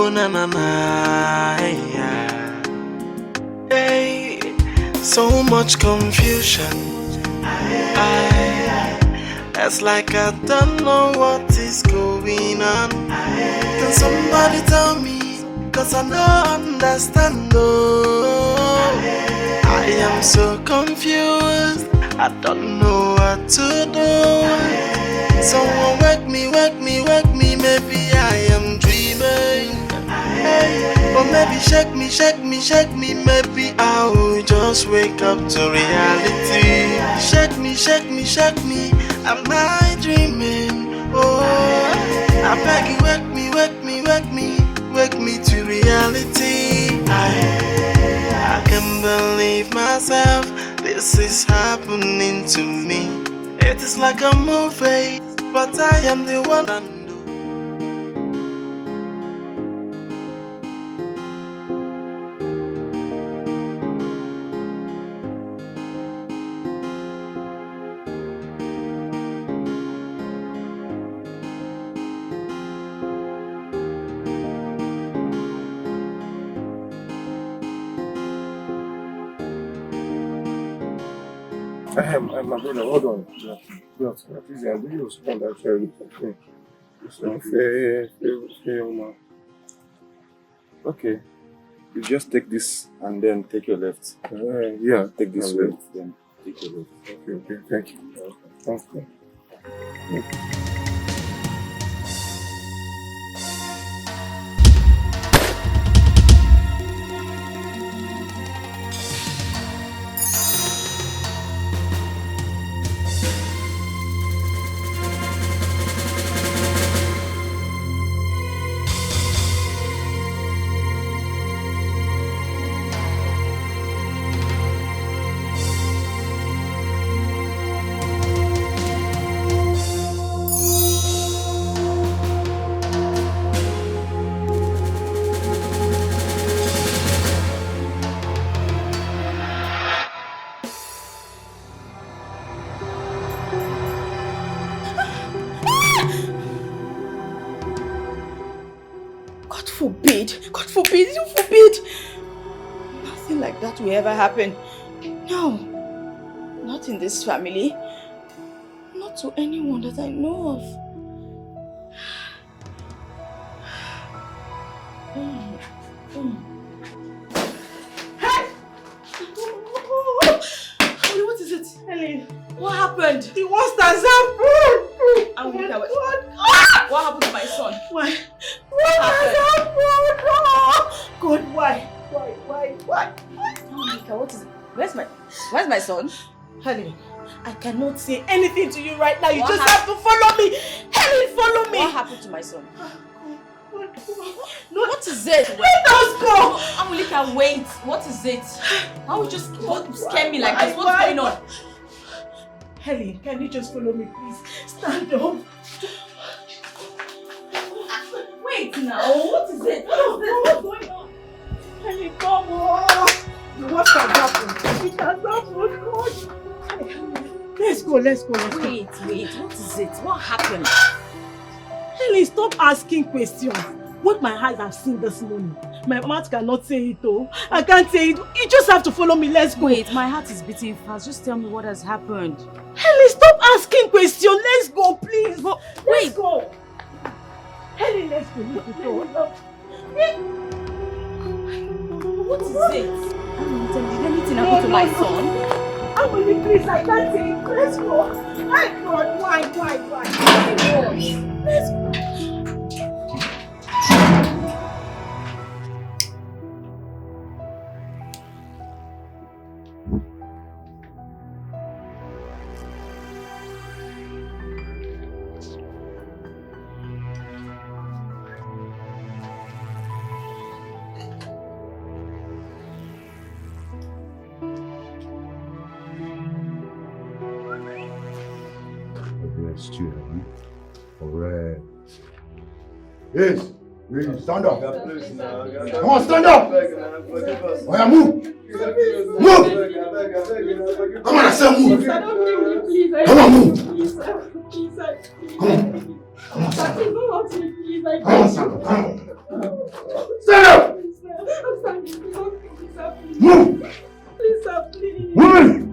Oh na na na, hey, so much confusion. It's like I don't know what is going on. Can somebody tell me? Cause I don't understand. Oh, I am so confused. I don't know what to do. Someone wake me, wake me, wake me. Maybe I am dreaming. Or maybe shake me, shake me, shake me. Maybe I will just wake up to reality. Shake me, shake me, shake me. Am I dreaming? Oh, I beg you, wake me, wake me, wake me. Wake me to reality. I can't believe myself. This is happening to me. It is like a movie, but I am the one I know. My brother, hold on. Please, I'm really respond actually. Okay. You just take this and then take your left. Yeah, take this way. Then take your left. Okay, thank you. Okay. God forbid, you forbid! Nothing like that will ever happen. No, not in this family. Not to anyone that I know of. Hey! Honey, what is it? Helen, what happened? The monsters have food! What happened to my son? Why? What happened? God, why? Why? What is it? Where's my son? Helen, I cannot say anything to you right now. You just have to follow me. Helen, follow me. What happened to my son? No, what is it? Let us go. Amulika, wait. What is it? How would you scare me like this? What's going on? Helen, can you just follow me, please? Stand up. Wait now. What is it? What's going on? Helen, come on. What has happened? It has happened. God. Let's go. Wait. What is it? What happened? Helen, stop asking questions. What my eyes have seen this morning, my mouth cannot say it. Oh, I can't say it. You just have to follow me. Let's go. Wait, my heart is beating fast. Just tell me what has happened. Helen, stop asking questions. Let's go, please. But let's go. Helen, let's go. What is it? Did anything happen to my son? Emily, please, I can't say it. Let's go. My God, why? Let's go. Alright. Yes. Stand up. Come on, stand up. Oh, yeah, move. Move. Come on, I said move. Come on, move. Come on. Come on, stand up. Come on. Stand up! Move! Please, sir, please. Woman!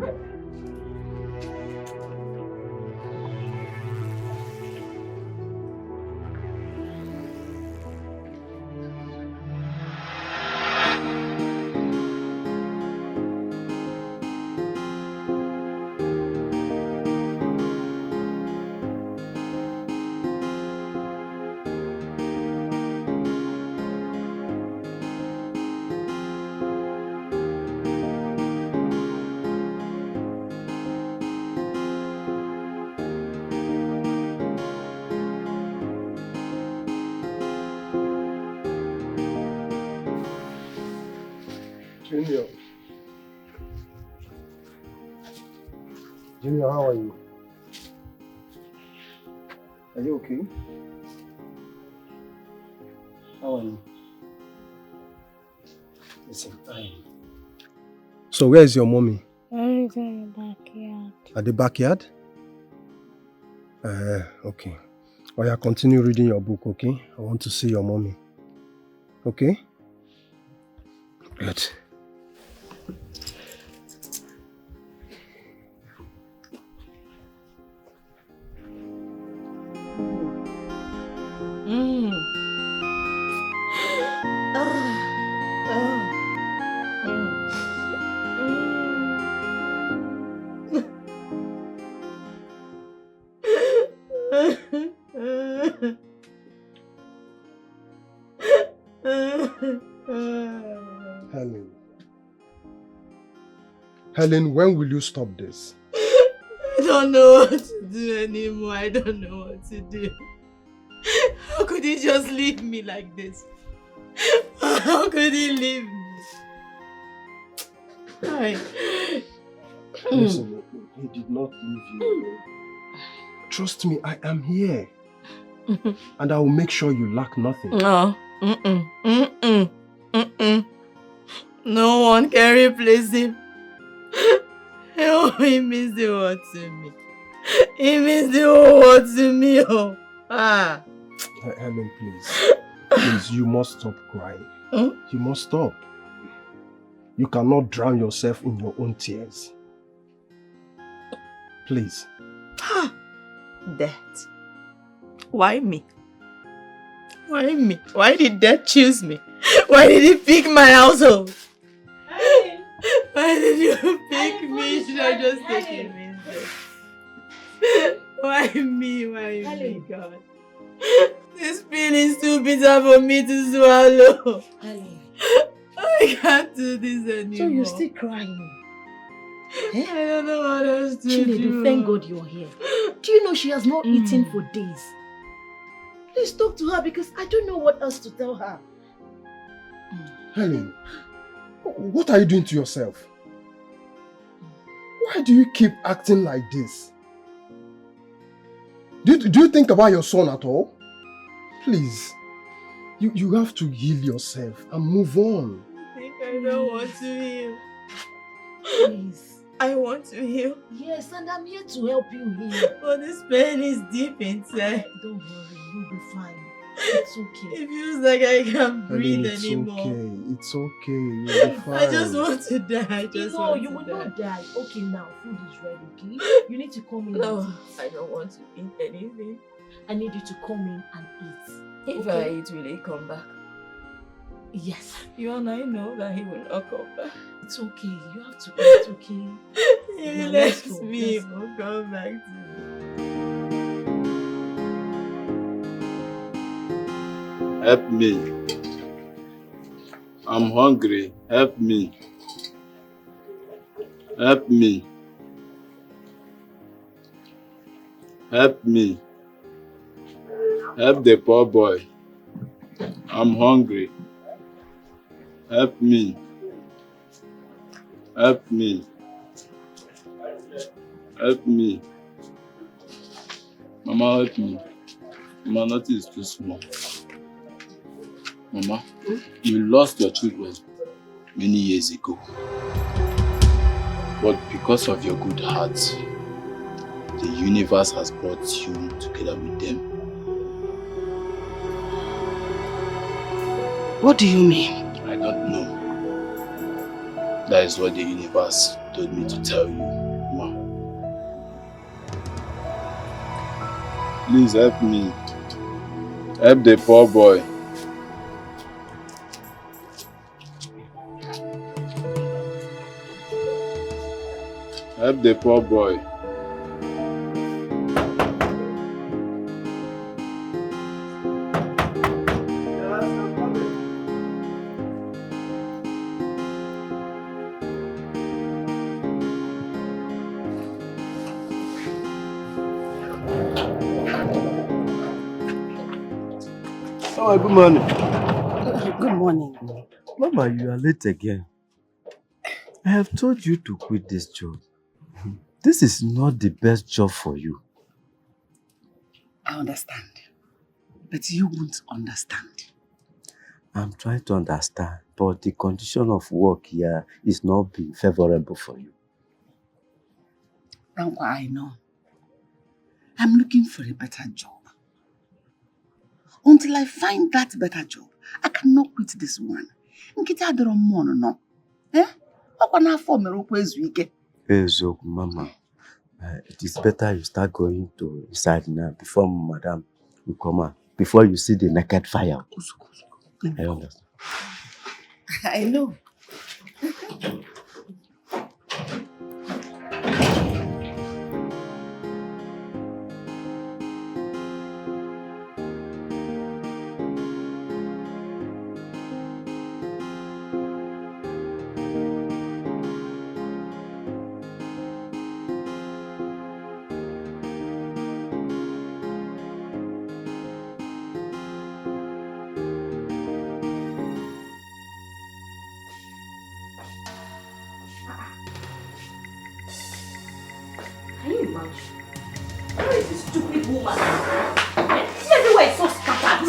Junior. Junior, how are you? Are you okay? How are you? Listen, So where is your mommy? Everything in the backyard. At the backyard? Okay. Oh yeah, continue reading your book, okay? I want to see your mommy. Okay? Good. Helen, when will you stop this? I don't know what to do anymore. I don't know what to do. How could he just leave me like this? How could he leave me? Listen, he did not leave you. Trust me, I am here. And I will make sure you lack nothing. No. No one can replace him. Oh, he means the world to me. He means the whole world to me. Oh. Helen, please. Please, you must stop crying. You must stop. You cannot drown yourself in your own tears. Please. Death. Why me? Why me? Why did death choose me? Why did he pick my household? Hey. Why did you pick me? Should I just take him in? Why me? Why me, God? This pain is too bitter for me to swallow. I can't do this anymore. So you're still crying? I don't know what else to do. Thank God you're here. Do you know she has not eaten for days? Please talk to her because I don't know what else to tell her. Helen, what are you doing to yourself? Why do you keep acting like this? Do you think about your son at all? Please, you have to heal yourself and move on. I think I don't want to heal. Please. I want to heal. Yes, and I'm here to help you heal. But this pain is deep inside. Don't worry, you'll be fine. It's okay. It feels like I can't breathe anymore. It's okay. You'll be fine. I just want to die. No, you will not die. Okay, now food is ready, okay? You need to come in No, and eat. I don't want to eat anything. I need you to come in and eat. If I eat, will he come back? Yes. You and I know that he will not come back. It's okay. You have to eat, okay? He Now, left let's go, me, he let's go. will come back to me. Help me. I'm hungry. Help me. Help me. Help me. Help the poor boy. I'm hungry. Help me. Help me. Help me. Mama, help me. Mama, nothing is too small. Mama, you lost your children many years ago. But because of your good heart, the universe has brought you together with them. What do you mean? I don't know. That is what the universe told me to tell you, Ma. Please help me. Help the poor boy. Help the poor boy. Oh, good morning. Good morning. Mama, you are late again. I have told you to quit this job. This is not the best job for you. I understand. But you won't understand. I'm trying to understand, but the condition of work here is not being favorable for you. That's why I know. I'm looking for a better job. Until I find that better job, I cannot quit this one. Nkita adoro mmono no. Okwa na afọ mere okwu ezu ike. So, Mama, it is better you start going to inside now before Madam will come out. Before you see the naked fire. I understand. I know. Can you imagine? Where is this stupid woman? Everywhere is so scattered.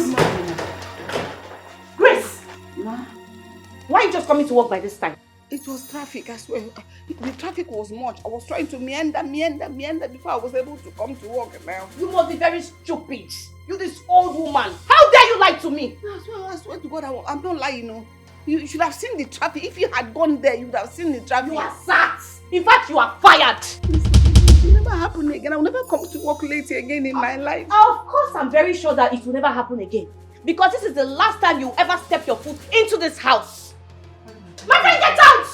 Grace! Ma? Why are you just coming to work by this time? It was traffic, I swear. The traffic was much. I was trying to meander before I was able to come to work now. You must be very stupid. You this old woman. How dare you lie to me? I swear to God, I'm not lying, no. You should have seen the traffic. If you had gone there, you would have seen the traffic. You are sacked. In fact, you are fired. It will never happen again. I will never come to work late again in my life. Of course, I'm very sure that it will never happen again. Because this is the last time you ever step your foot into this house. My friend, get out!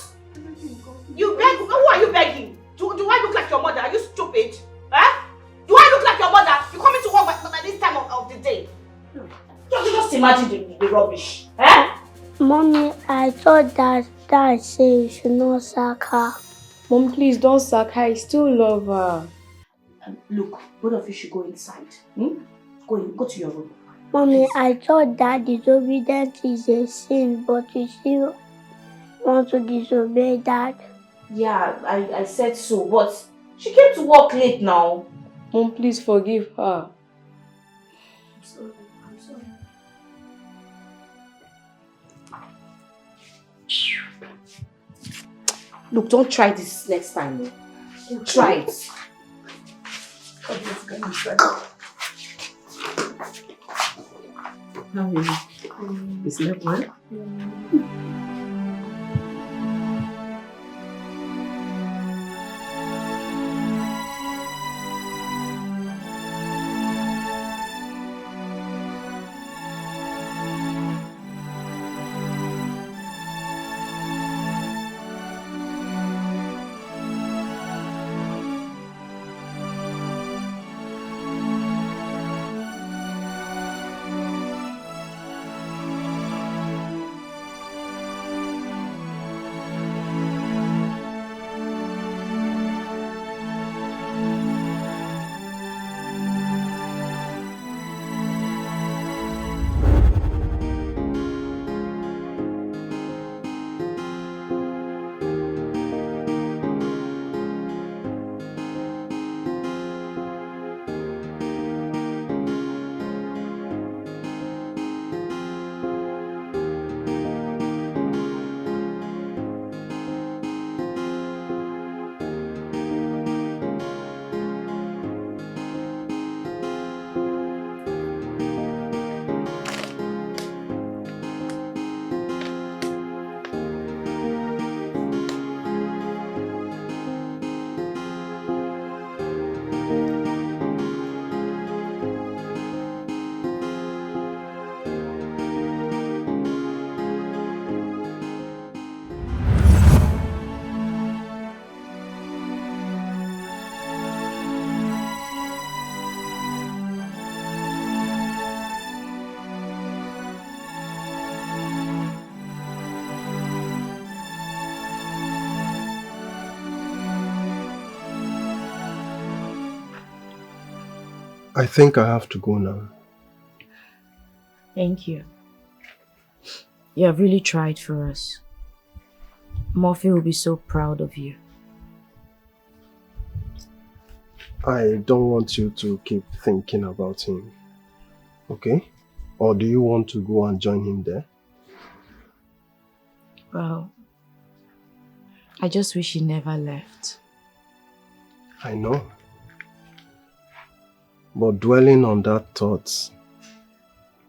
You beg? Who are you begging? Do I look like your mother? Are you stupid? Huh? Do I look like your mother? You coming to work by this time of the day? Just imagine the rubbish. Eh? Mommy, I thought that Dad said you should not sack her. Mom, please don't sack her. I still love her. Look, both of you should go inside. Go to your room. Mommy, I thought that disobedience is a sin, but you still want to disobey Dad. Yeah, I said so, but she came to work late now. Mom, please forgive her. I'm sorry. Look, don't try this next time. Don't try it. How are you? You slept well? I think I have to go now. Thank you. You have really tried for us. Murphy will be so proud of you. I don't want you to keep thinking about him. Okay? Or do you want to go and join him there? Well, I just wish he never left. I know. But dwelling on that thought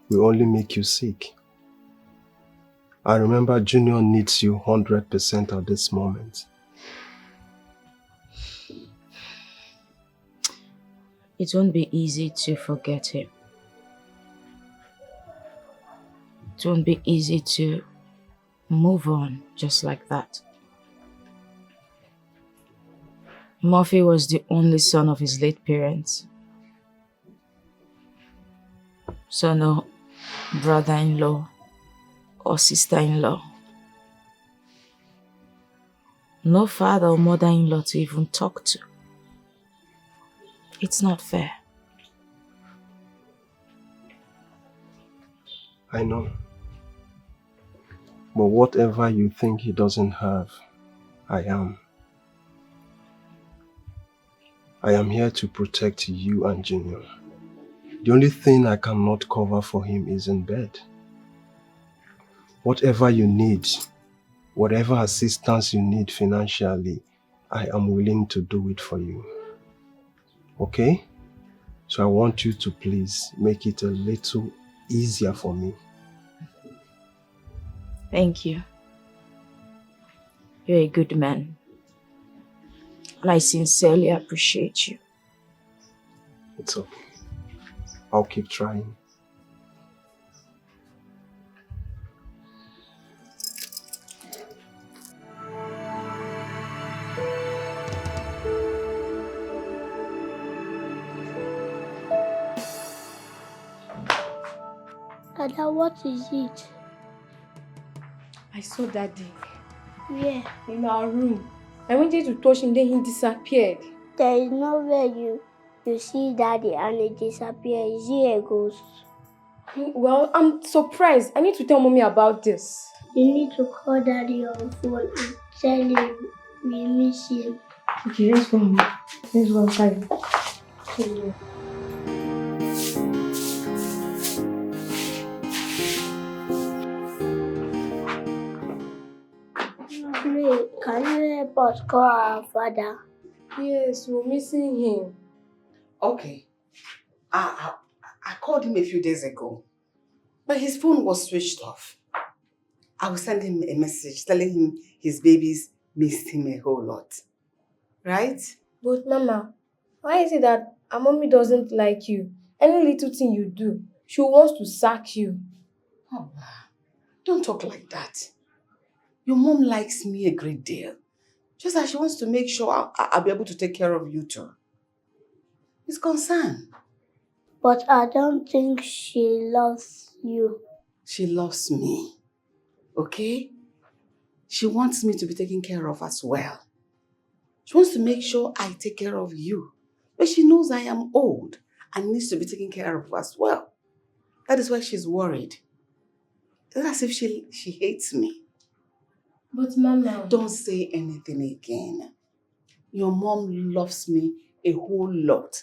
will only make you sick. I remember Junior needs you 100% at this moment. It won't be easy to forget him. It won't be easy to move on just like that. Murphy was the only son of his late parents. So no brother-in-law or sister-in-law. No father or mother-in-law to even talk to. It's not fair. I know. But whatever you think he doesn't have, I am. I am here to protect you and Junior. The only thing I cannot cover for him is in bed. Whatever you need, whatever assistance you need financially, I am willing to do it for you. Okay? So I want you to please make it a little easier for me. Thank you. You're a good man. And I sincerely appreciate you. It's okay. I'll keep trying. Dada, what is it? I saw Daddy. Where? In our room. I wanted to touch him, then he disappeared. There is nowhere you see Daddy and he disappears. Is he a ghost? Well, I'm surprised. I need to tell Mommy about this. You need to call Daddy on phone and tell him we miss him. Okay, let's go home. Let's go outside. Please, can you help us call our father? Yes, we're missing him. Okay. I called him a few days ago, but his phone was switched off. I will send him a message telling him his babies missed him a whole lot. Right? But Mama, why is it that our Mommy doesn't like you? Any little thing you do, she wants to sack you. Oh, don't talk like that. Your mom likes me a great deal. Just that she wants to make sure I'll be able to take care of you too. It's concern. But I don't think she loves you. She loves me. Okay? She wants me to be taken care of as well. She wants to make sure I take care of you. But she knows I am old and needs to be taken care of as well. That is why she's worried. It's as if she hates me. But Mama... Don't say anything again. Your mom loves me a whole lot.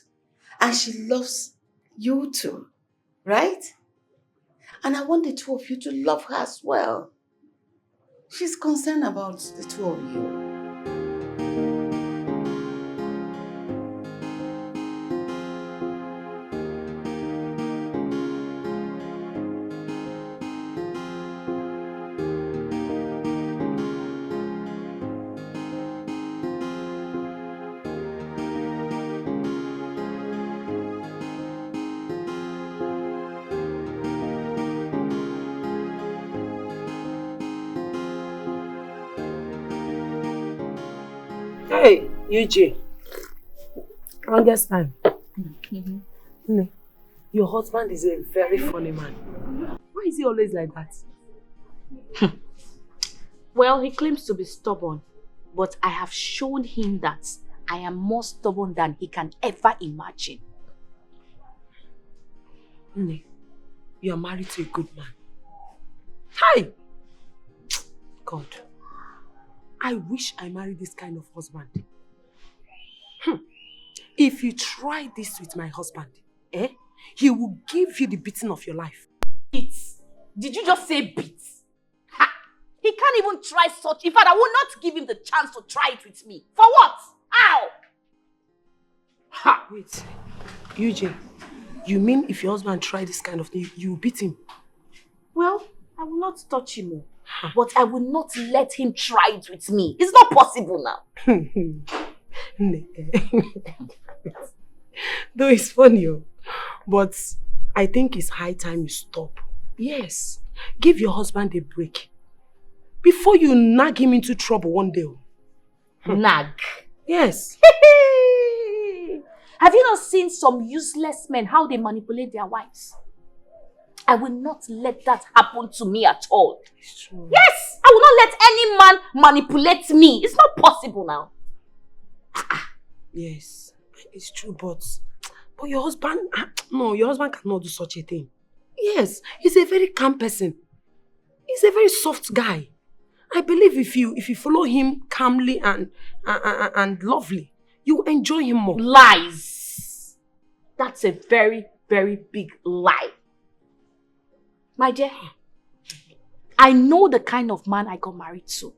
And she loves you too. Right? And I want the two of you to love her as well. She's concerned about the two of you. Hey, UJ. Longest time. Your husband is a very funny man. Why is he always like that? Well, he claims to be stubborn, but I have shown him that I am more stubborn than he can ever imagine. Nne, you are married to a good man. Hi! God, I wish I married this kind of husband. If you try this with my husband, he will give you the beating of your life. Beats. Did you just say beats? Ha! He can't even try such. In fact, I will not give him the chance to try it with me. For what? How? Ha! Wait. UJ, you mean if your husband tried this kind of thing, you will beat him? Well, I will not touch him. But I will not let him try it with me. It's not possible now. Though it's funny, but I think it's high time you stop. Yes. Give your husband a break. Before you nag him into trouble one day. Nag? Yes. Have you not seen some useless men, how they manipulate their wives? I will not let that happen to me at all. It's true. Yes! I will not let any man manipulate me. It's not possible now. Yes, it's true, but your husband, no, your husband cannot do such a thing. Yes, he's a very calm person. He's a very soft guy. I believe if you follow him calmly and lovely, you will enjoy him more. Lies. That's a very, very big lie. My dear, I know the kind of man I got married to.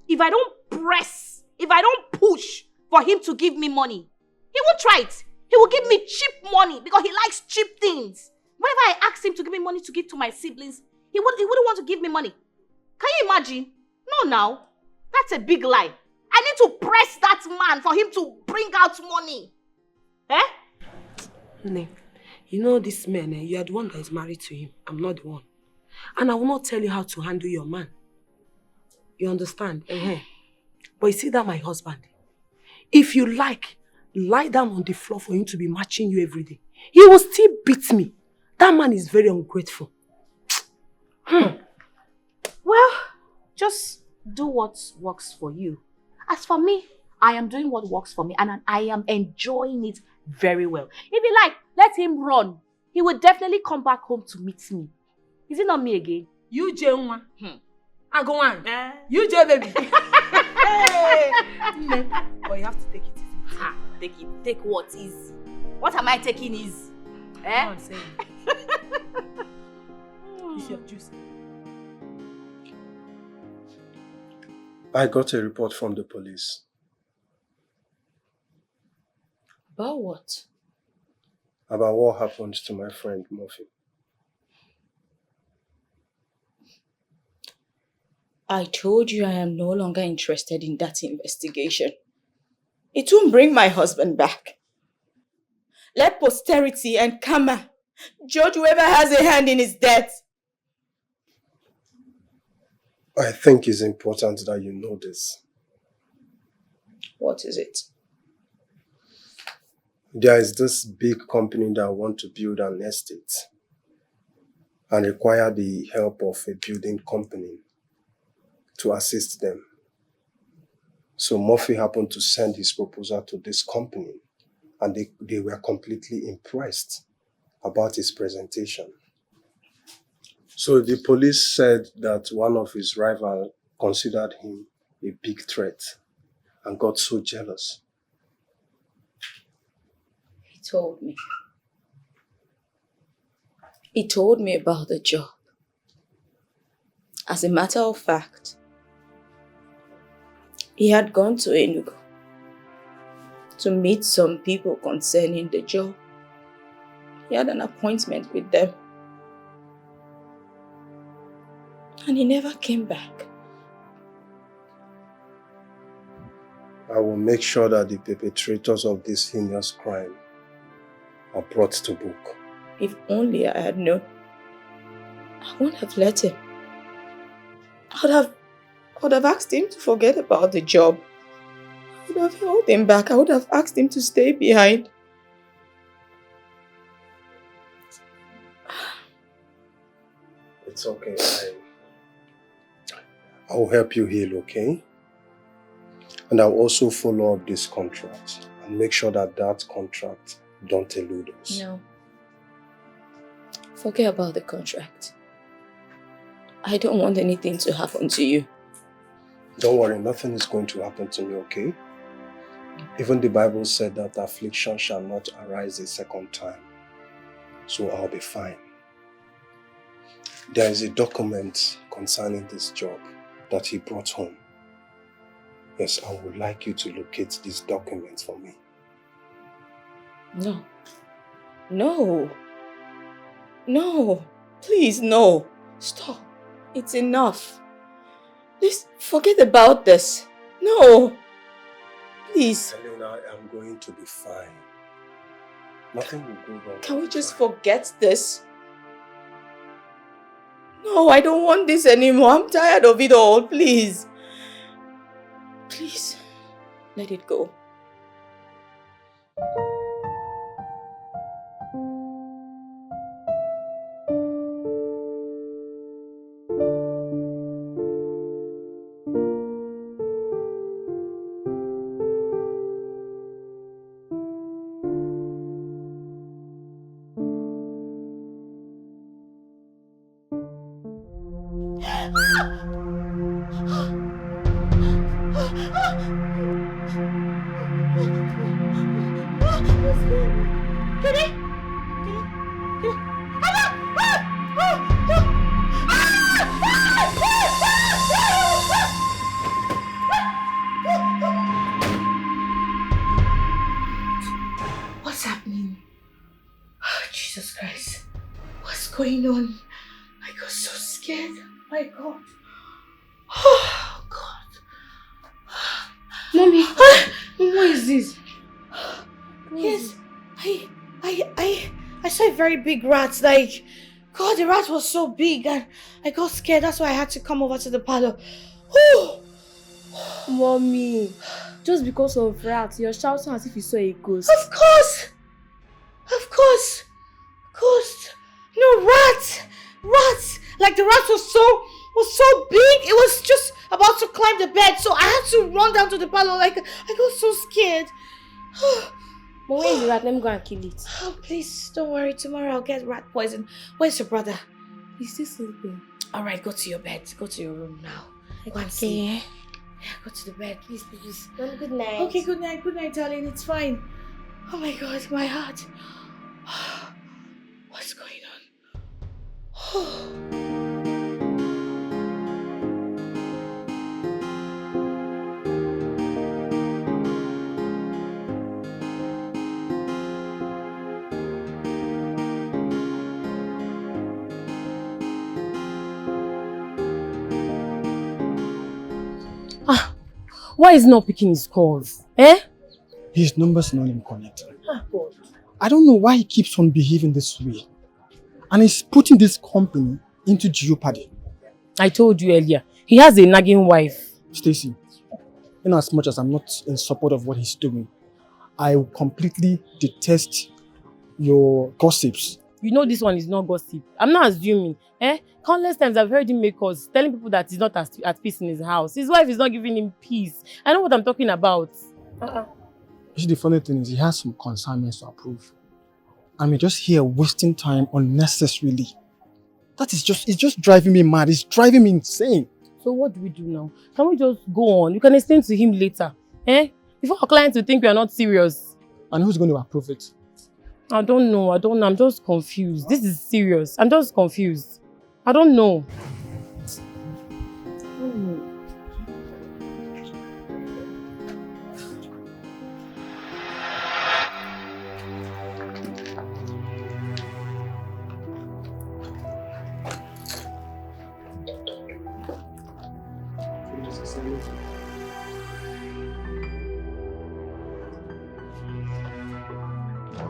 If I don't press, if I don't push for him to give me money, he won't try it. He will give me cheap money because he likes cheap things. Whenever I ask him to give me money to give to my siblings, he wouldn't want to give me money. Can you imagine? No, now. That's a big lie. I need to press that man for him to bring out money. Ne, you know this man, you are the one that is married to him. I'm not the one. And I will not tell you how to handle your man. You understand? But you see that my husband, if you like, lie down on the floor for him to be matching you every day. He will still beat me. That man is very ungrateful. Well, just do what works for you. As for me, I am doing what works for me and I am enjoying it very well. If you like, let him run. He will definitely come back home to meet me. Is it not me again? You J1. I go on. You J baby. Hey. But you have to take it easy. Take it. Take what is? What am I taking is? I'm saying. It's your juice. I got a report from the police. About what? About what happened to my friend Murphy. I told you I am no longer interested in that investigation. It won't bring my husband back. Let posterity and karma judge whoever has a hand in his death. I think it's important that you know this. What is it? There is this big company that want to build an estate and require the help of a building company to assist them. So Murphy happened to send his proposal to this company and they were completely impressed about his presentation. So the police said that one of his rivals considered him a big threat and got so jealous. He told me. He told me about the job. As a matter of fact, he had gone to Enugu to meet some people concerning the job. He had an appointment with them. And he never came back. I will make sure that the perpetrators of this heinous crime are brought to book. If only I had known. I wouldn't have let him. I would have asked him to forget about the job. I would have held him back. I would have asked him to stay behind. It's okay. I will help you heal, okay? And I'll also follow up this contract and make sure that that contract don't elude us. No. Forget about the contract. I don't want anything to happen to you. Don't worry, nothing is going to happen to me, okay? Even the Bible said that affliction shall not arise a second time. So I'll be fine. There is a document concerning this job that he brought home. Yes, I would like you to locate this document for me. No. No. No. Please, no. Stop. It's enough. Please, forget about this. No. Please. Elena, I'm going to be fine. Nothing will go wrong. Can we just forget this? No, I don't want this anymore. I'm tired of it all. Please. Please, let it go. What's happening? Oh, Jesus Christ. What's going on? I got so scared. My God. Oh, God. Mommy, what is this? Yes, I saw a very big rat. Like, God, the rat was so big and I got scared. That's why I had to come over to the parlor. Oh. Mommy, just because of rats, you're shouting as if you saw a ghost. Of course. Of course. Ghost. No, rat. Rats. Like the rat was so big. It was just about to climb the bed. So I had to run down to the parlor. Like, I got so scared. But where is the rat? Let me go and kill it. Oh, please, don't worry. Tomorrow I'll get rat poison. Where's your brother? He's still sleeping. Alright, go to your bed. Go to your room now. Go and Okay. sleep. Yeah, go to the bed. Please, please. Mommy, good night. Okay, good night. Good night, darling. It's fine. Oh my God, my heart. What's going on? Why is he not picking his calls? Eh? His number's not even connected. God. I don't know why he keeps on behaving this way. And he's putting this company into jeopardy. I told you earlier, he has a nagging wife. Stacy, in as much as I'm not in support of what he's doing, I will completely detest your gossips. You know this one is not gossip. I'm not assuming. Countless times I've heard him make calls telling people that he's not at peace in his house. His wife is not giving him peace. I know what I'm talking about. You see, the funny thing is he has some consignments to approve. And we're just here wasting time unnecessarily. It's just driving me mad. It's driving me insane. So what do we do now? Can we just go on? You can explain to him later. Before our clients will think we are not serious. And who's going to approve it? I don't know. I'm just confused. This is serious. I'm just confused. I don't know.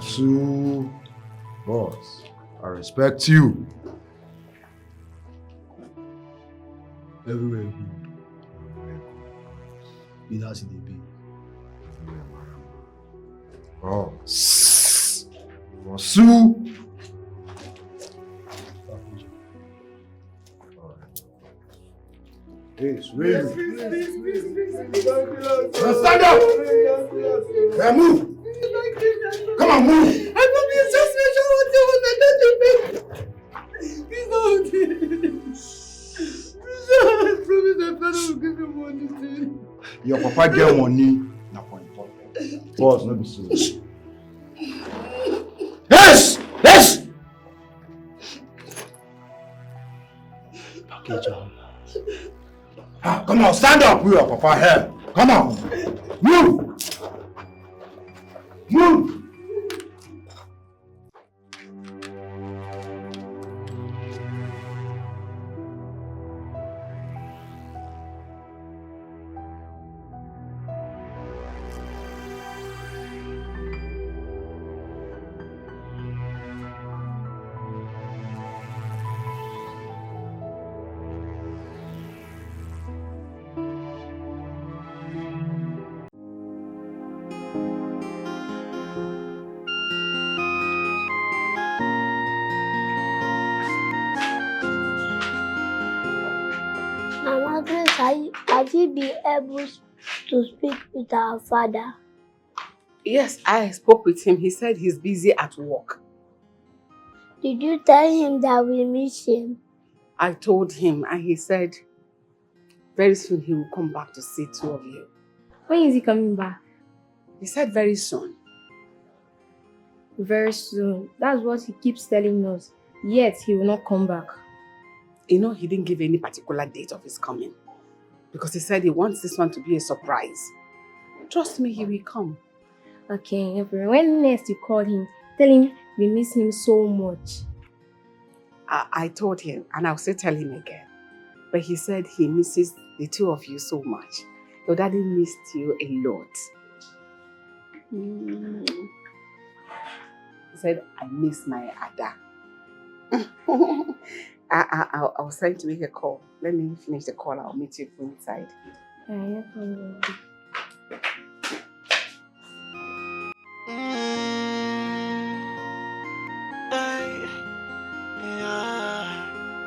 So, boss, I respect you. Everywhere you go, be that in the be. Oh, Wasu. Yes, really. Stand up! Now move! Come on, move! I promise just make sure what you want to do. money, na point. Boss, no be so. Yes! Yes! Okay, John. Ah, come on, stand up, you are Papa here. Come on. Move! Move! Mama Grace, have you been able to speak with our father? Yes, I spoke with him. He said he's busy at work. Did you tell him that we miss him? I told him and he said very soon he will come back to see two of you. When is he coming back? He said very soon. Very soon. That's what he keeps telling us. Yet he will not come back. You know, he didn't give any particular date of his coming. Because he said he wants this one to be a surprise. Trust me, he will come. Okay, when next you call him, tell him we miss him so much. I told him, and I'll still tell him again. But he said he misses the two of you so much. Your daddy missed you a lot. He said, I miss my Ada. I was trying to make a call. Let me finish the call. I'll meet you inside.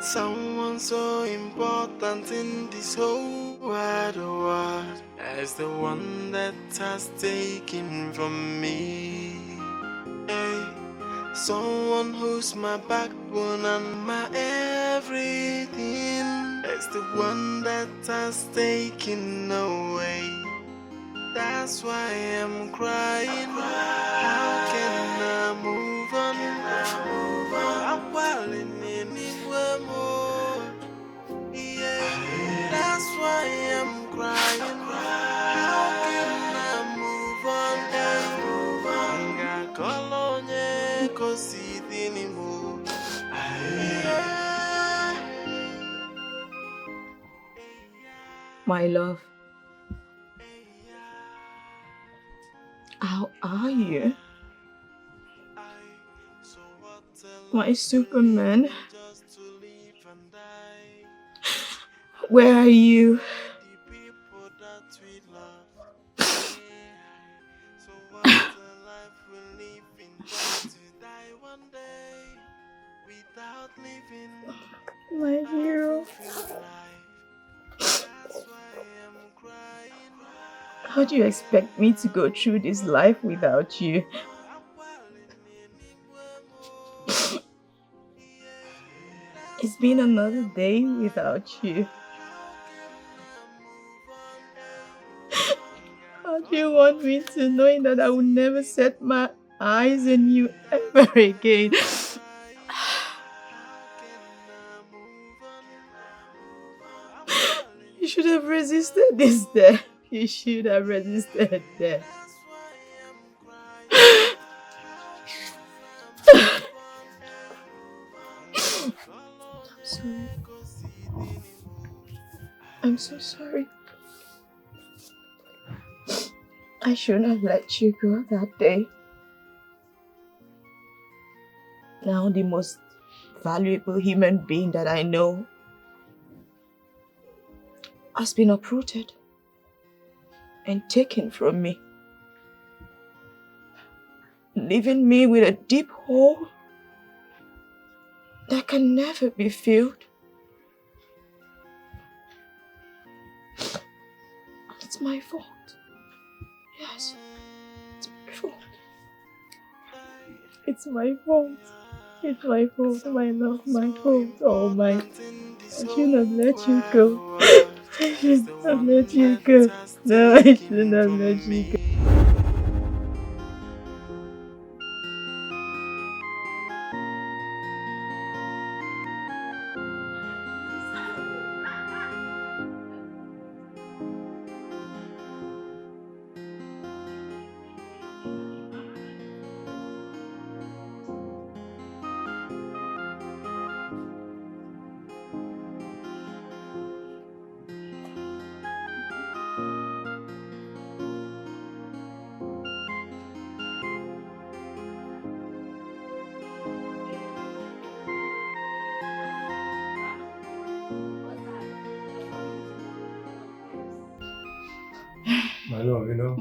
Someone so important in this whole wide world as the one that has taken from me. Hey, someone who's my backbone and my everything as the one that has taken away. That's why I'm crying. How can I move on? I'm falling anywhere more. Yeah, that's why I'm crying. How can I move on? Ngakolonye kosidinimo. My love, how are you? My Superman, where are you? My hero. How do you expect me to go through this life without you? It's been another day without you. How do you want me to know that I will never set my eyes on you ever again? You should have resisted this death. You should have resisted death. I'm sorry. I'm so sorry. I shouldn't have let you go that day. Now the most valuable human being that I know has been uprooted and taken from me, leaving me with a deep hole that can never be filled. It's my fault. Yes, it's my fault. It's my fault. It's my fault, my love, my fault, all mine. I shouldn't have let you go. I shouldn't have let you go. No, I shouldn't have let you go. My love, you know,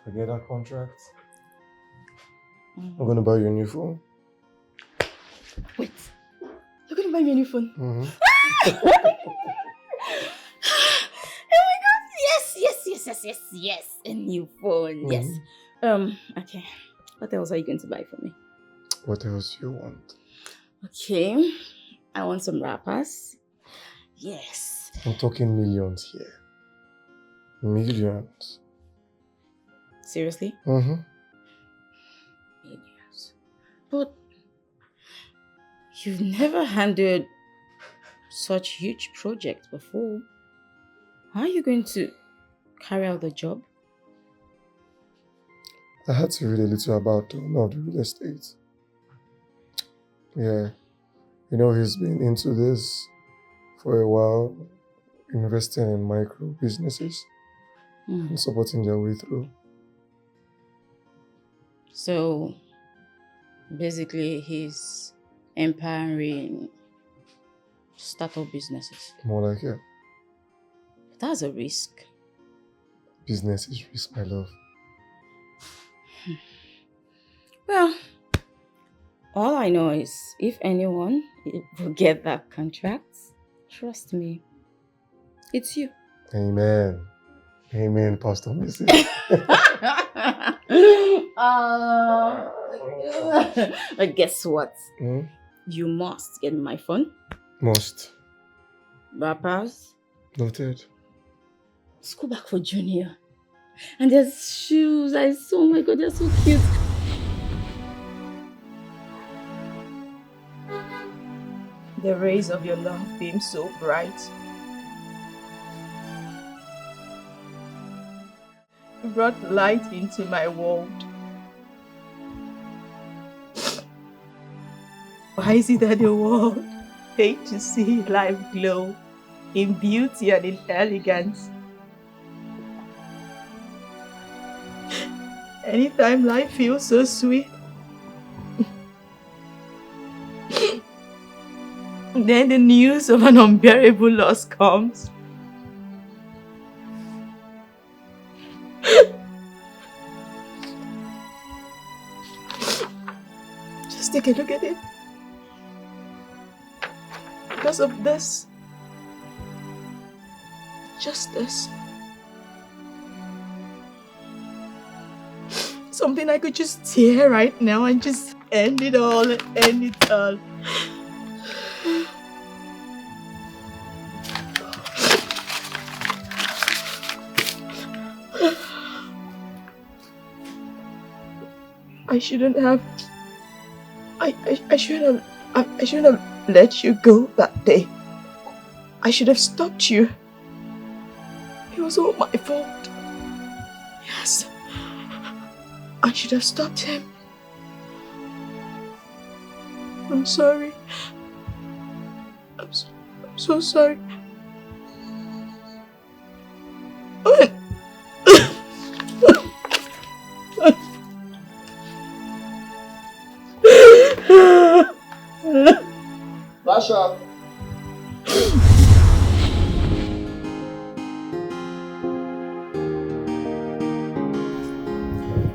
forget that contract. I'm gonna buy you a new phone. Wait, you're going to buy me a new phone? Mm-hmm. Oh my god, yes, a new phone, yes. Okay, what else are you going to buy for me? What else do you want? Okay, I want some wrappers. Yes. I'm talking millions here. Millions. Seriously? Mm-hmm. Millions. But you've never handled such huge project before. How are you going to carry out the job? I had to read a little about the real estate. Yeah. You know, he's been into this for a while, investing in micro businesses and supporting their way through. So, basically, he's empowering startup businesses. More like, yeah, That's a risk. business is risk, my love. Well, all I know is if anyone will get that contract, trust me, it's you. Amen. Amen, Pastor Missy. But guess what? Hmm? You must get my phone. Must. Wrappers. Noted. School bag for Junior. And there's shoes. Oh my god, they're so cute. The rays of your love beam so bright. You brought light into my world. Why is it that the world hate to see life glow in beauty and in elegance? Anytime life feels so sweet, then the news of an unbearable loss comes. Just take a look at it. Because of this, just this, something I could just tear right now and just end it all. I shouldn't have let you go that day. I should have stopped you. It was all my fault. Yes. I should have stopped him. I'm sorry. I'm so sorry. Basha.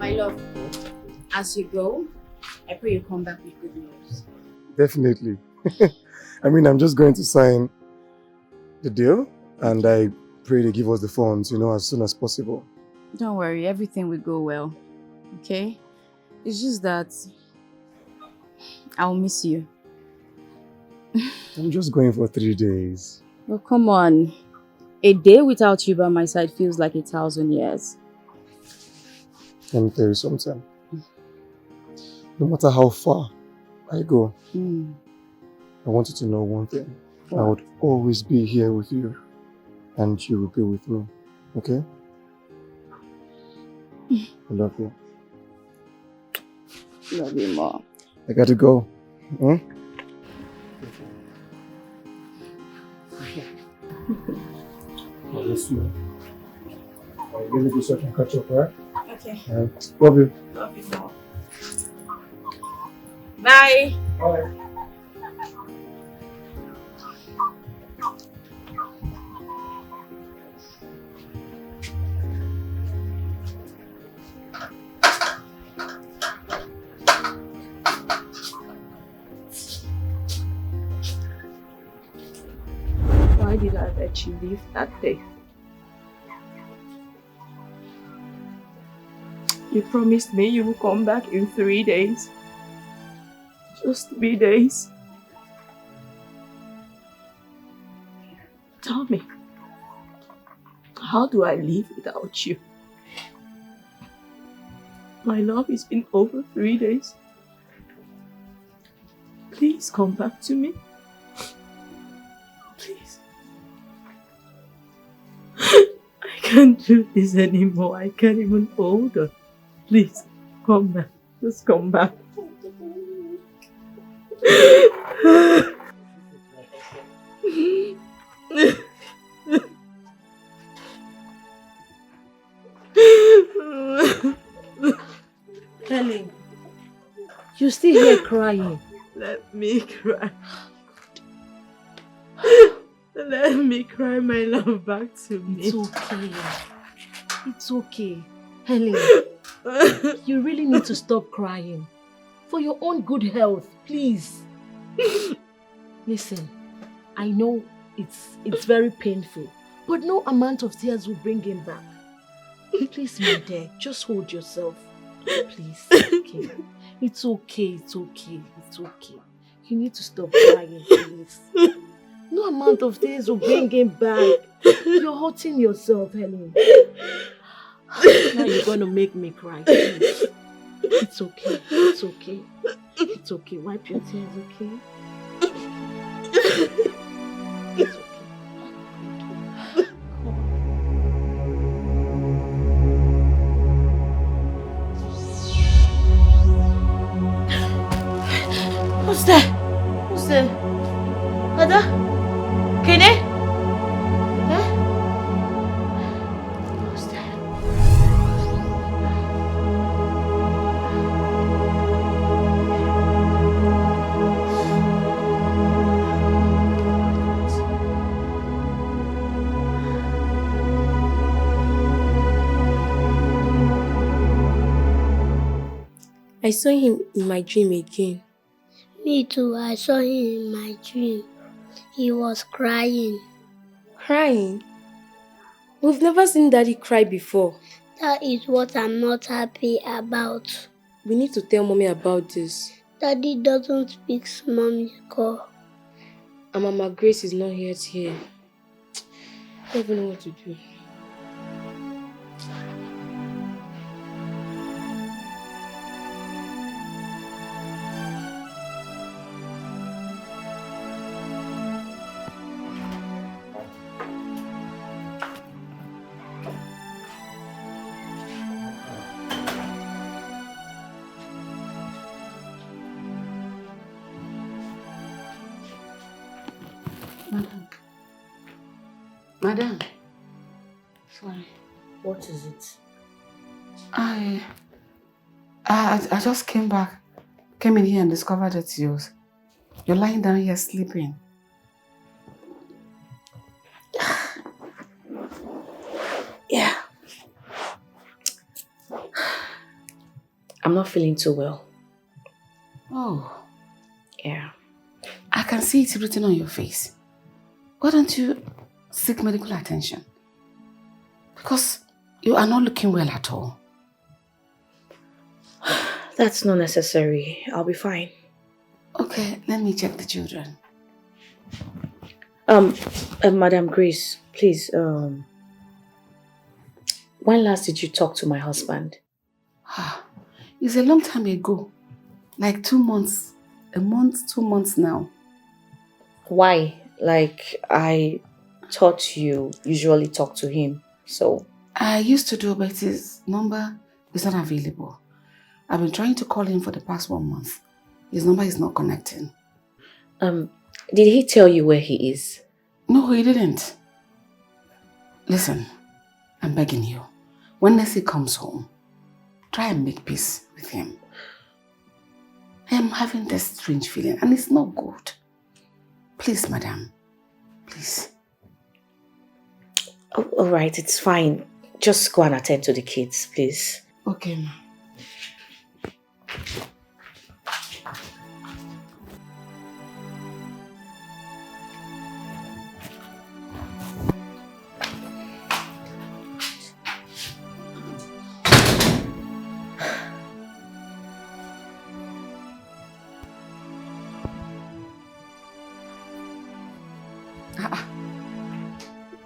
My love, as you go, I pray you come back with good news. Definitely. I mean, I'm just going to sign the deal and I pray they give us the funds, as soon as possible. Don't worry, everything will go well. Okay? It's just that I'll miss you. I'm just going for 3 days. Oh, come on. A day without you by my side feels like 1,000 years. Let me tell you something. No matter how far I go, I want you to know one thing. What? I would always be here with you, and you will be with me. Okay? I love you. Love you more. I gotta go. Hmm? I'll miss you. I'll really do such a catch up, right? Okay. Love you. Love you more. Bye. Bye. Why did I let you leave that day? You promised me you would come back in 3 days. Just 3 days. Tell me, how do I live without you? My love has been over 3 days. Please come back to me. Please. I can't do this anymore. I can't even hold on. Please, come back. Just come back. Helen, you still here crying. Let me cry. Let me cry my love back to me. It's okay. It's okay. Helen, you really need to stop crying. For your own good health, please. Listen, I know it's very painful, but no amount of tears will bring him back. Please, my dear, just hold yourself. Please, okay. It's okay, it's okay, it's okay. You need to stop crying, please. No amount of tears will bring him back. You're hurting yourself, Helen. Now you're gonna make me cry, please. It's okay, it's okay. It's okay, wipe your tears, okay? It's okay. Who's there? Who's there? Ada? Kene? Huh? Who's there? I saw him in my dream again. Me too, I saw him in my dream. He was crying. Crying? We've never seen Daddy cry before. That is what I'm not happy about. We need to tell Mommy about this. Daddy doesn't speak Mommy's call. And Mama Grace is not yet here. I don't even know what to do. Madam. Sorry. What is it? I just came in here and discovered that you're lying down here sleeping. Yeah. I'm not feeling too well. Oh. Yeah. I can see it written on your face. Why don't you seek medical attention? Because you are not looking well at all. That's not necessary. I'll be fine. Okay, let me check the children. Madam Grace, please, when last did you talk to my husband? It's a long time ago. Like 2 months. A month, 2 months now. Why? Like, I thought you usually talk to him, so... I used to do, but his number is not available. I've been trying to call him for the past 1 month. His number is not connecting. Did he tell you where he is? No, he didn't. Listen, I'm begging you. When Nessie comes home, try and make peace with him. I am having this strange feeling and it's not good. Please, madam. Please. Oh, all right, it's fine. Just go and attend to the kids, please. Okay, ma.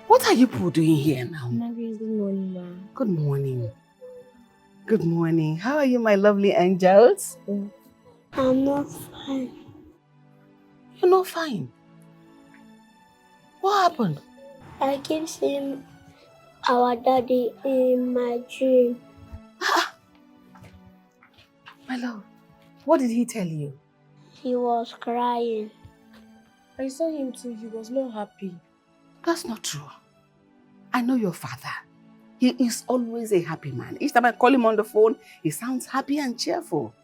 What are you people doing here now? Good morning, ma. Good morning. Good morning. How are you, my lovely angels? I'm not fine. You're not fine. What happened? I keep seeing our daddy in my dream. My love, what did he tell you? He was crying. I saw him too. He was not happy. That's not true. I know your father. He is always a happy man. Each time I call him on the phone, he sounds happy and cheerful.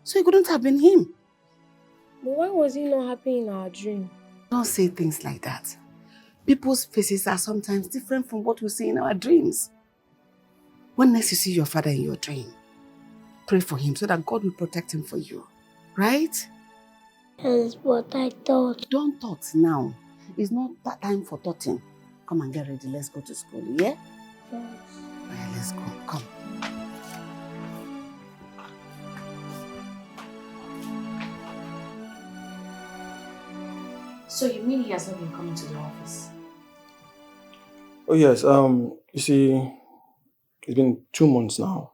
So it couldn't have been him. But why was he not happy in our dream? Don't say things like that. People's faces are sometimes different from what we see in our dreams. When next you see your father in your dream, pray for him so that God will protect him for you. Right? Yes, but I thought. Don't thought now. It's not that time for thoughting. Come and get ready. Let's go to school, yeah? Yes. Alright, let's go. Come. So you mean he has not been coming to the office? Oh yes, you see, it's been 2 months now.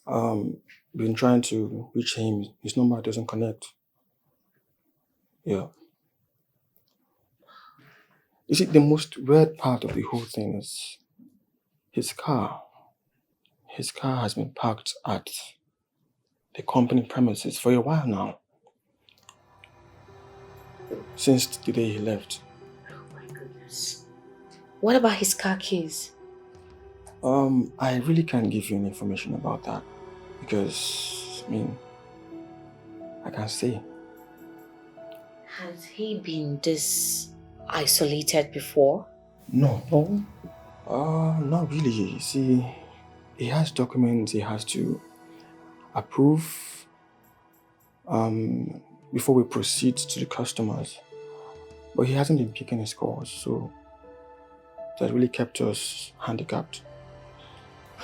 Been trying to reach him. His number doesn't connect. Yeah. You see, the most weird part of the whole thing is his car. His car has been parked at the company premises for a while now. Since the day he left. Oh my goodness. What about his car keys? I really can't give you any information about that because, I can't say. Has he been this isolated before? No. Not really. You see, he has documents he has to approve before we proceed to the customers. But he hasn't been picking his calls, so that really kept us handicapped.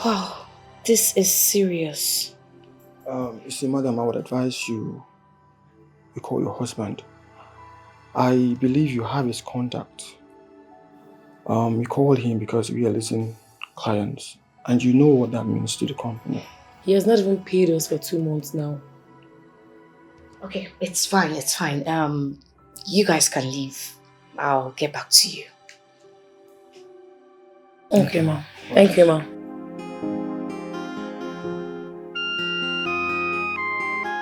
Wow, this is serious. You see, madam, I would advise you call your husband. I believe you have his contact. You call him because we are listening clients, and you know what that means to the company. He has not even paid us for 2 months now. Okay, it's fine, it's fine. You guys can leave. I'll get back to you. Okay, ma. Thank you, ma.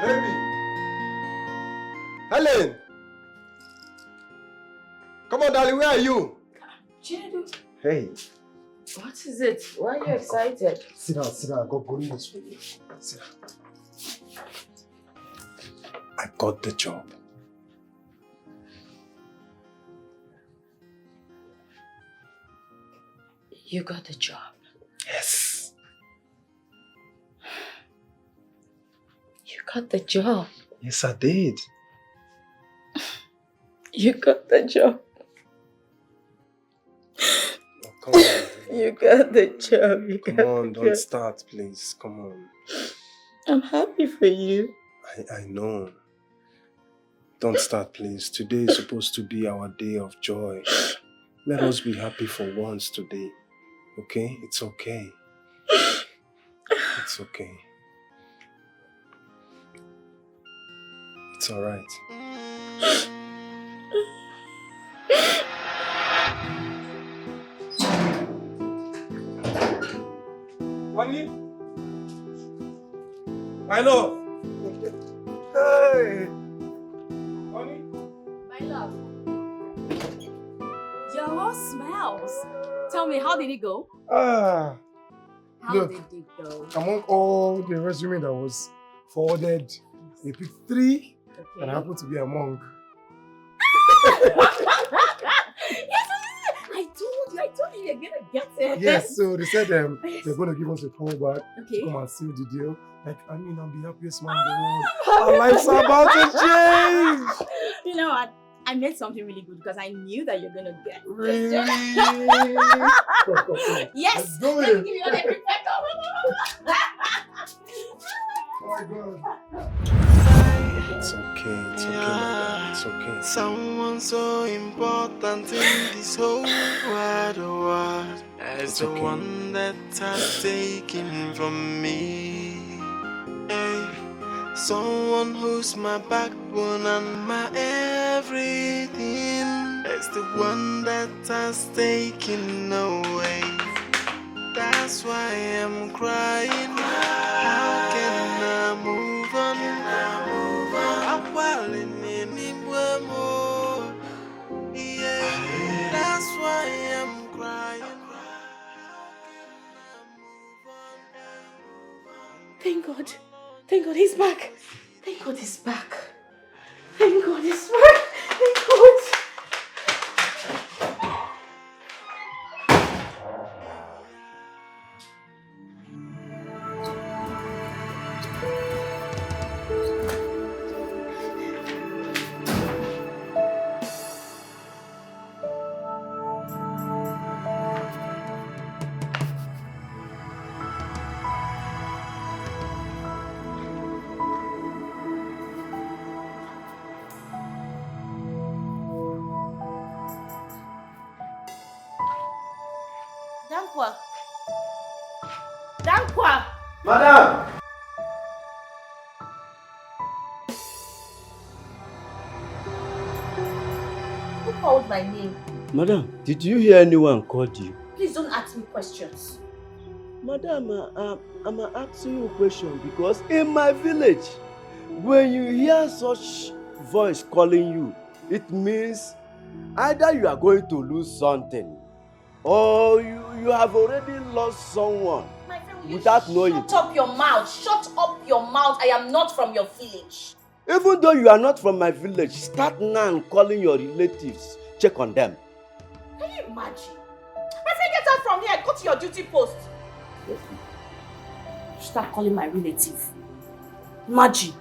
Baby! Helen! Come on, darling, where are you? Chinedu, Hey. what is it? Why are you excited? Sit down, I got good news for you. Sit down. I got the job. You got the job? Yes. You got the job? Yes, I did. You got the job. Oh, come on. You got the job. Come on, don't start, please. Come on. I'm happy for you. I know. Don't start, please. Today is supposed to be our day of joy. Let us be happy for once today. Okay? It's okay. It's okay. It's alright. Honey? My love! Hey! Honey? My love. Your horse smells. Tell me, how did it go? Ah, How look, did it go? among all the resume that was forwarded, they picked 3 and I happen to be among. Yes, I told you you're gonna get it. Yes, so they said they're going to give us a call back Okay. to come and seal the deal. Like, I mean, I'm the happiest man in the world. Our lives are about to change. You know what? I made something really good because I knew that you're gonna get it. Really? Yes. Let's do Let me it. give you all the perfect. Oh my God. It's okay, my dad. It's okay. Someone so important in this whole wide world as the one that has taken from me. Hey, someone who's my backbone and my everything. It's the one that has taken away. That's why I'm crying. How can I move on? I'm falling in more. Yeah, that's why I'm crying. Thank God. Thank God he's back. Thank God he's back. Thank God he's back. Thank God. Dankwa. Dankwa. Madam! Who called my name? Madam, did you hear anyone called you? Please don't ask me questions. Madam, I'm asking you a question because in my village, when you hear such voice calling you, it means either you are going to lose something or you have already lost someone My friend, without knowing. Shut up your mouth. Shut up your mouth. I am not from your village. Even though you are not from my village, start now calling your relatives. Check on them. Can you imagine? My friend, get out from here. Go to your duty post. Yes. Start calling my relative. Imagine.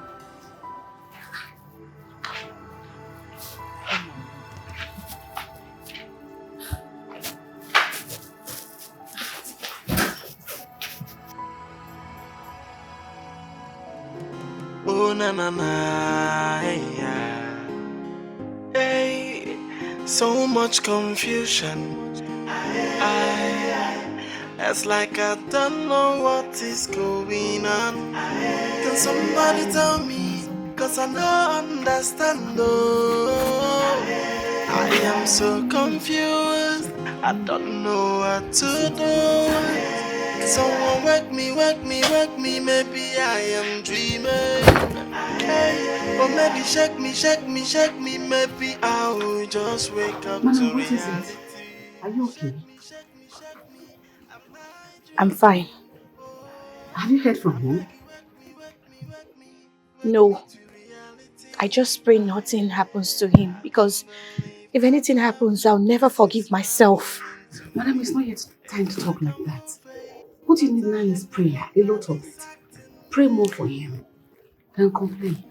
Oh na na na, hey, so much confusion. It's like I don't know what is going on. Can somebody tell me? Cause I don't understand. Oh, I am so confused. I don't know what to do. Someone wake me, maybe I am dreaming. Hey, or maybe shake me, maybe I will just wake up Mama, to what is reality. it? Are you okay? I'm fine. Have you heard from him? No. I just pray nothing happens to him because if anything happens, I'll never forgive myself. Madam, it's not yet time to talk like that. What you need now is prayer, a lot of it. Pray more for him. Don't complain.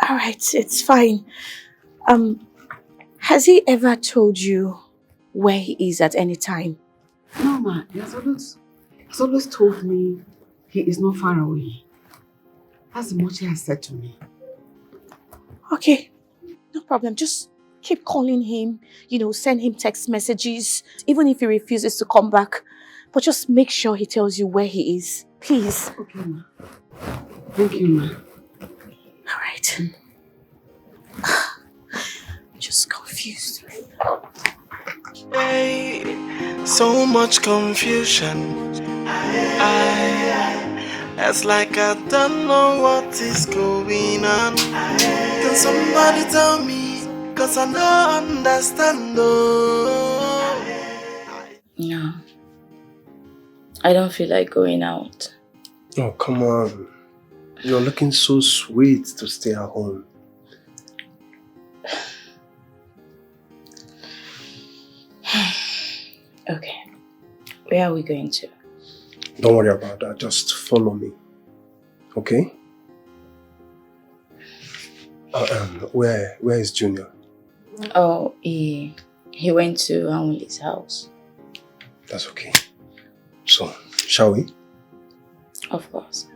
Alright, it's fine. Has he ever told you where he is at any time? No, ma. He's always told me he is not far away. That's much he has said to me. Okay, no problem. Just keep calling him, send him text messages, even if he refuses to come back. But just make sure he tells you where he is. Please. Okay, ma. Thank you, ma. All right. Just confused. Hey, so much confusion. It's like I don't know what is going on. Can somebody tell me? Cause I don't understand. Oh. No. I don't feel like going out. Oh, come on. You're looking so sweet to stay at home. Okay. Where are we going to? Don't worry about that. Just follow me. Okay? Where is Junior? Oh, he went to Amuli's house. That's okay. So, shall we? Of course.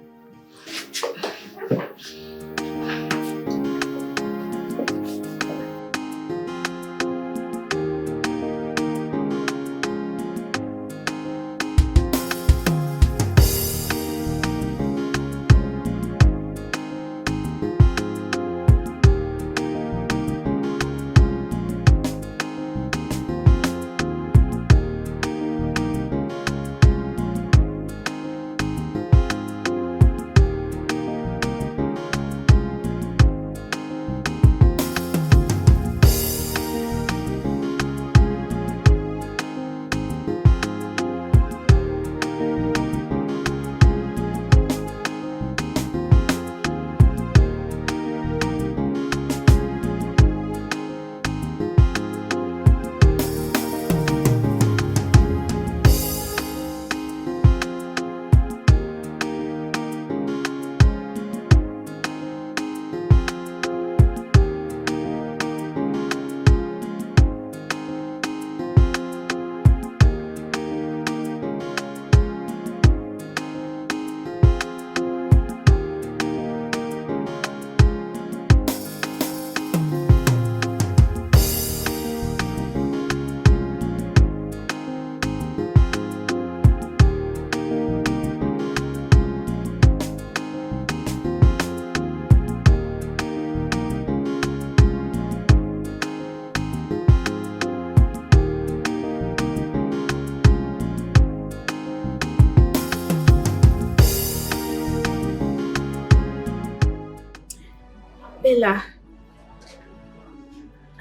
Bella,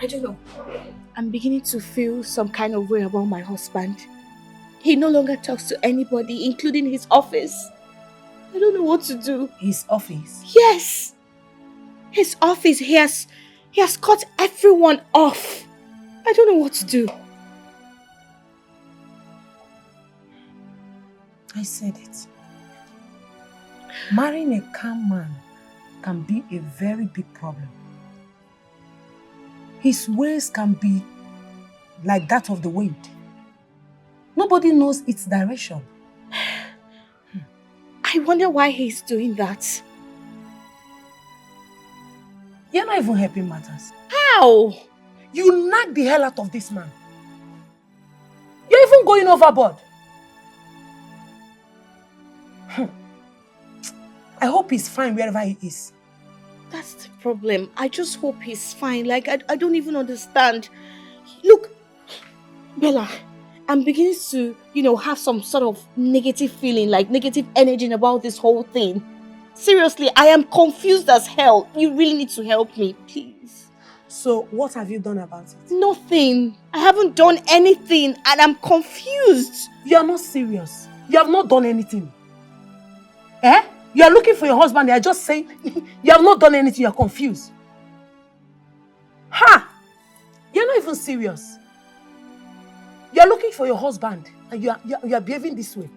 I don't know. I'm beginning to feel some kind of way about my husband. He no longer talks to anybody, including his office. I don't know what to do. His office? Yes! His office, he has cut everyone off. I don't know what to do. I said it. Marrying a calm man can be a very big problem. His ways can be like that of the wind. Nobody knows its direction. I wonder why he's doing that. You're not even helping matters. How? You nag the hell out of this man. You're even going overboard. I hope he's fine wherever he is. That's the problem. I just hope he's fine. Like, I don't even understand. Look, Bella, I'm beginning to, have some sort of negative feeling, like negative energy about this whole thing. Seriously, I am confused as hell. You really need to help me, please. So, what have you done about it? Nothing. I haven't done anything and I'm confused. You are not serious. You have not done anything. Eh? You are looking for your husband. They are just saying you have not done anything. You are confused. Ha! You are not even serious. You are looking for your husband and you are behaving this way.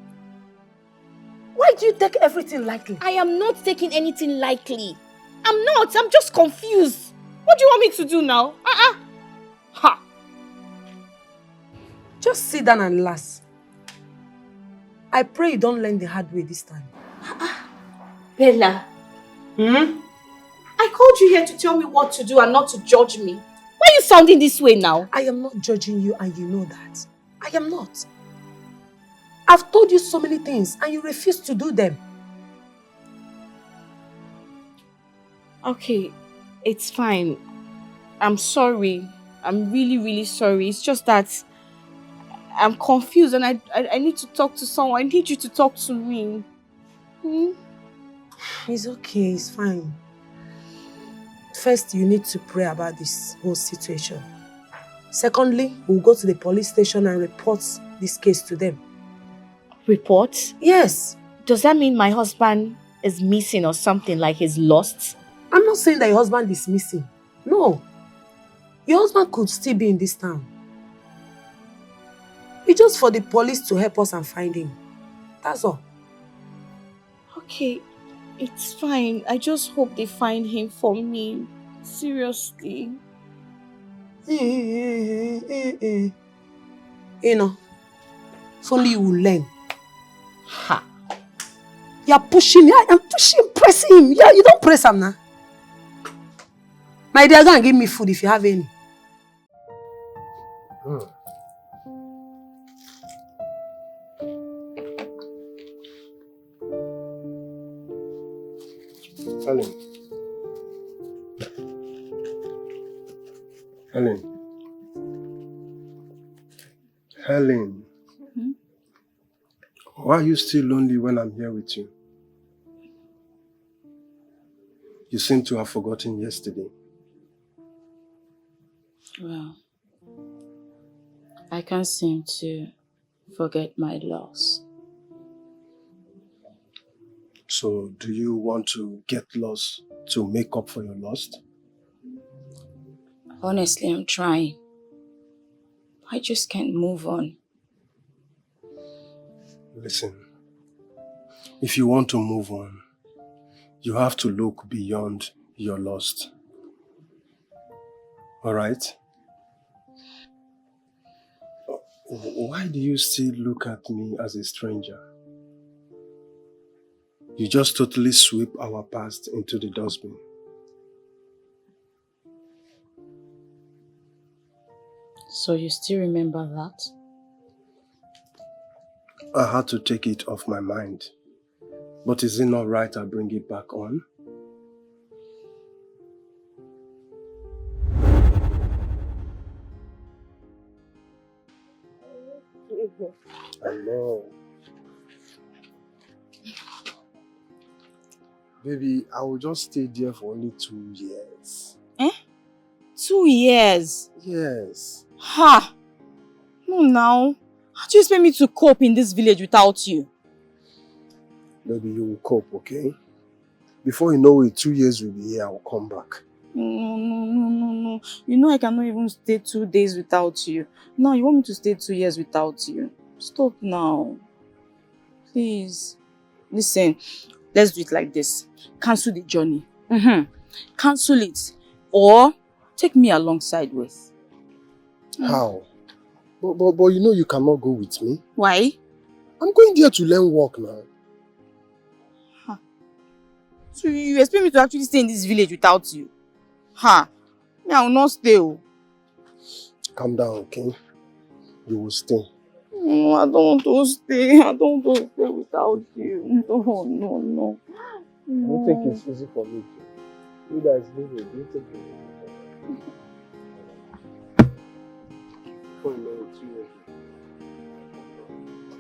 Why do you take everything lightly? I am not taking anything lightly. I'm not. I'm just confused. What do you want me to do now? Ha! Just sit down and relax. I pray you don't learn the hard way this time. Bella. I called you here to tell me what to do and not to judge me. Why are you sounding this way now? I am not judging you and you know that. I am not. I've told you so many things and you refuse to do them. Okay, it's fine. I'm sorry. I'm really, really sorry. It's just that I'm confused and I need to talk to someone. I need you to talk to me. Hmm? It's okay, it's fine. First, you need to pray about this whole situation. Secondly, we'll go to the police station and report this case to them. Report? Yes. Does that mean my husband is missing or something, like he's lost? I'm not saying that your husband is missing. No. Your husband could still be in this town. It's just for the police to help us and find him. That's all. Okay, it's fine. I just hope they find him for me. Seriously. You know, if only you will learn. Ha. You're pushing me. I'm pushing, pressing him. Yeah, you don't press him now. My dear, go and give me food if you have any. Helen. Helen. Why are you still lonely when I'm here with you? You seem to have forgotten yesterday. Well, I can't seem to forget my loss. So, do you want to get lost to make up for your loss? Honestly, I'm trying. I just can't move on. Listen, if you want to move on, you have to look beyond your loss. Alright? Why do you still look at me as a stranger? You just totally sweep our past into the dustbin. So you still remember that? I had to take it off my mind. But is it not right I bring it back on? I know. Baby, I will just stay there for only 2 years. 2 years? Yes. Ha! No now. How do you expect me to cope in this village without you? Baby, you will cope, okay? Before you know it, 2 years will be here, I will come back. No. You know I cannot even stay 2 days without you. Now you want me to stay 2 years without you. Stop now. Please. Listen, let's do it like this. Cancel the journey. Cancel it. Or take me alongside with. How? But you know you cannot go with me. Why? I'm going there to learn work now. So you expect me to actually stay in this village without you? Me, I will not stay. Calm down, okay? You will stay. No, I don't want to stay. I don't want to stay without you. No. I don't think it's easy for me to. You guys live a beautiful. For 2 years.